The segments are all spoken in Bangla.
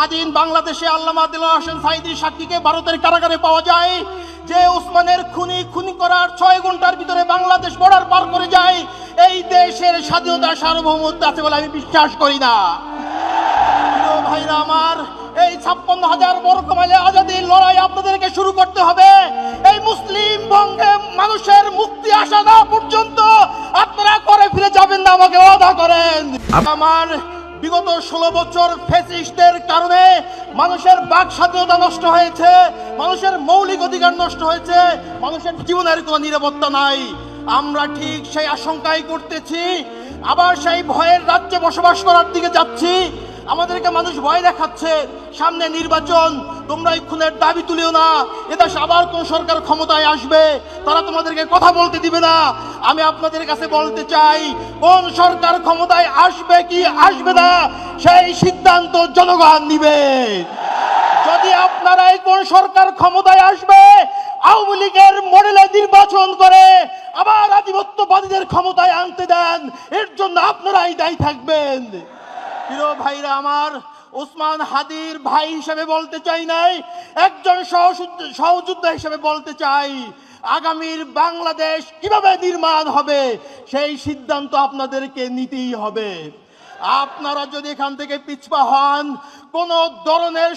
স্বাধীন বাংলাদেশে আল্লামা দিলওয়ার হোসেন সাঈদীর সাক্ষীকে ভারতের কারাগারে পাওয়া যায়, যে ওসমানের খুনি করার 6 ঘন্টার ভিতরে বাংলাদেশ বর্ডার পার করে যায়, এই দেশের স্বাধীনতা সার্বভৌমত্ব আছে বলে আমি বিশ্বাস করি না। প্রিয় ভাইরা আমার, এই 56,000 বর্গ মাইলে আজাদির লড়াই আপনাদেরকে শুরু করতে হবে। এই মুসলিম বঙ্গে মানুষের মুক্তি আসা না পর্যন্ত আপনারা করে ফিরে যাবেন না, আমাকে ওয়াদা করেন। আমার বিগত 16 বছর ফ্যাসিস্টদের কারণে মানুষের বাক স্বাধীনতা নষ্ট হয়েছে, মানুষের মৌলিক অধিকার নষ্ট হয়েছে, মানুষের জীবনের কোনো নিরাপত্তা নাই। আমরা ঠিক সেই আশঙ্কাই করতেছি, আবার সেই ভয়ের রাজ্যে বসবাস করার দিকে যাচ্ছি। আমাদেরকে মানুষ ভয় দেখাচ্ছে, সামনে নির্বাচন, তোমরা এই খুনের দাবি তুলিও না, এদেশে আবার কোন সরকার ক্ষমতায় আসবে, তারা তোমাদেরকে কথা বলতে দিবে না। আমি আপনাদের কাছে বলতে চাই, কোন সরকার ক্ষমতায় আসবে কি আসবে না সেই সিদ্ধান্ত জনগণ নিবে। যদি আপনারা এই কোন সরকার ক্ষমতায় আসবে আওয়ামী লীগের মডেলে নির্বাচন করে আবার আধিপত্যবাদীদের ক্ষমতায় আনতে দেন, এর জন্য আপনারাই দায়ী থাকবেন। প্রিয় ভাইরা আমার, ওসমান হাদির ভাই হিসেবে বলতে চাই নাই, একজন সহযোদ্ধা হিসেবে বলতে চাই, আগামীর বাংলাদেশ কিভাবে নির্মাণ হবে সেই সিদ্ধান্ত আপনাদেরকে নিতেই হবে। আপনারা যদি এখান থেকে পিছপা হন, কোন ধরনের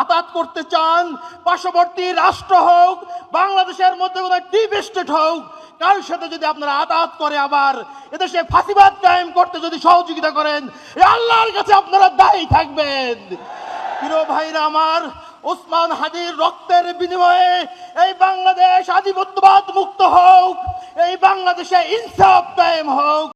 আঘাত করতে চান, পার্শ্ববর্তী রাষ্ট্র হোক, বাংলাদেশের মধ্যে কোনো ডিপ স্টেট হোক, কার সাথে যদি আপনারা আঘাত করে আবার এদেশে ফাঁসিবাদ কায়েম করতে যদি সহযোগিতা করেন, আল্লাহর কাছে আপনারা দায়ী থাকবেন। প্রিয় ভাইরা আমার, ওসমান হাদির রক্তের বিনিময়ে এই বাংলাদেশ আধিপত্যবাদ মুক্ত হোক, এই বাংলাদেশে ইনসাফ কায়েম হোক।